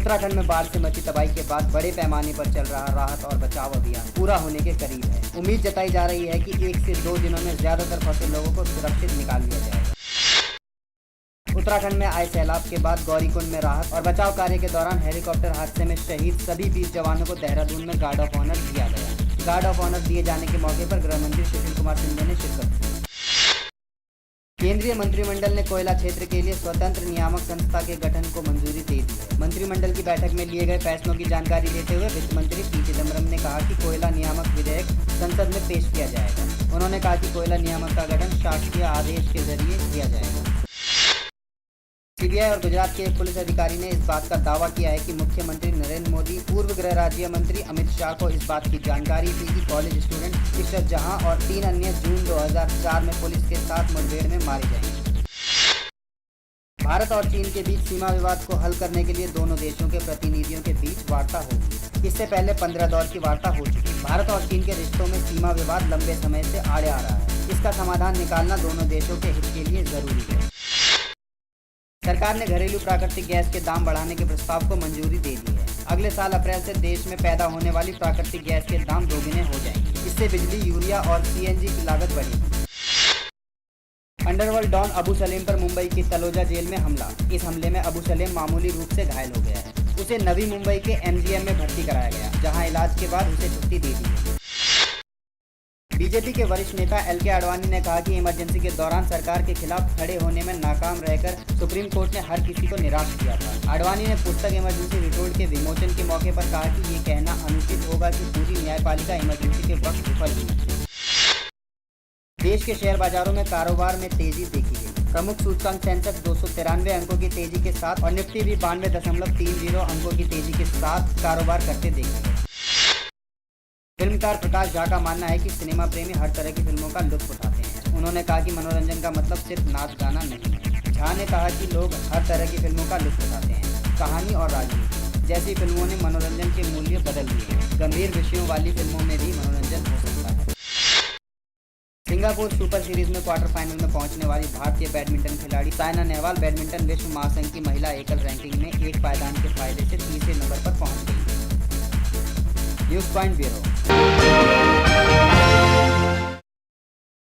उत्तराखंड में बाढ़ से मची तबाही के बाद बड़े पैमाने पर चल रहा राहत और बचाव अभियान पूरा होने के करीब है। उम्मीद जताई जा रही है कि 1 से 2 दिनों में ज्यादातर फंसे लोगों को सुरक्षित निकाल लिया जाएगा। उत्तराखंड में आए सैलाब के बाद गौरीकुंड में राहत और बचाव कार्य के दौरान हेलीकॉप्टर हादसे में शहीद सभी 20 जवानों को देहरादून में गार्ड ऑफ ऑनर दिया गया। गार्ड ऑफ ऑनर दिए जाने के मौके पर गृह मंत्री सुशील कुमार शिंदे ने शिरकत की। केंद्रीय मंत्रिमंडल ने कोयला क्षेत्र के लिए स्वतंत्र नियामक संस्था के गठन को मंजूरी दे दी है। मंत्रिमंडल की बैठक में लिए गए फैसलों की जानकारी देते हुए वित्त मंत्री पी चिदम्बरम ने कहा कि कोयला नियामक विधेयक संसद में पेश किया जाएगा। उन्होंने कहा कि कोयला नियामक का गठन शासकीय आदेश के जरिए किया जाएगा। सीबीआई और गुजरात के एक पुलिस अधिकारी ने इस बात का दावा किया है कि मुख्यमंत्री नरेंद्र मोदी पूर्व गृह राज्य मंत्री अमित शाह को इस बात की जानकारी थी कि कॉलेज स्टूडेंट इशरत जहां और 3 अन्य जून 2004 में पुलिस के साथ मुठभेड़ में मारे जाएंगे। भारत और चीन के बीच सीमा विवाद को हल करने के लिए दोनों देशों के प्रतिनिधियों के बीच वार्ता होगी। इससे पहले 15 दौर की वार्ता हो चुकी। भारत और चीन के रिश्तों में सीमा विवाद लंबे समय से आड़े आ रहा है। इसका समाधान निकालना दोनों देशों के हित के लिए जरूरी है। सरकार ने घरेलू प्राकृतिक गैस के दाम बढ़ाने के प्रस्ताव को मंजूरी दे दी है। अगले साल अप्रैल से देश में पैदा होने वाली प्राकृतिक गैस के दाम दोगुने हो जाएंगे। इससे बिजली, यूरिया और सीएनजी की लागत बढ़ेगी। अंडरवर्ल्ड डॉन अबू सलेम पर मुंबई की तलोजा जेल में हमला। इस हमले में अबू सलेम मामूली रूप से घायल हो गया है। उसे नवी मुंबई के एमजीएम में भर्ती कराया गया, जहां इलाज के बाद उसे छुट्टी दे दी गई। बीजेपी के वरिष्ठ नेता एलके आडवाणी ने कहा कि इमरजेंसी के दौरान सरकार के खिलाफ खड़े होने में नाकाम रहकर सुप्रीम कोर्ट ने हर किसी को निराश किया था। आडवाणी ने पुस्तक इमरजेंसी रिपोर्ट के विमोचन के मौके पर कहा कि ये कहना अनुचित होगा कि पूरी न्यायपालिका इमरजेंसी के वक्त विफल हुई। देश के शेयर बाजारों में कारोबार में तेजी देखी गई। प्रमुख सूचकांक सेंसेक्स 293 अंकों की तेजी के साथ और निफ्टी भी 92.30 अंकों की तेजी के साथ कारोबार करते देखे गए। फिल्मकार प्रकाश झा का मानना है कि सिनेमा प्रेमी हर तरह की फिल्मों का लुत्फ उठाते हैं। उन्होंने कहा कि मनोरंजन का मतलब सिर्फ नाच गाना नहीं है। झा ने कहा कि लोग हर तरह की फिल्मों का लुत्फ उठाते हैं। कहानी और राजनीति जैसी फिल्मों ने मनोरंजन के मूल्य बदल दिए हैं। गंभीर विषयों वाली फिल्मों में भी मनोरंजन हो सकता है। सिंगापुर सुपर सीरीज में क्वार्टर फाइनल में पहुंचने वाली भारतीय बैडमिंटन खिलाड़ी साइना नेहवाल बैडमिंटन विश्व महासंघ की महिला एकल रैंकिंग में एक पायदान के फायदे से तीसरे नंबर पर पहुंच गई। News point bureau.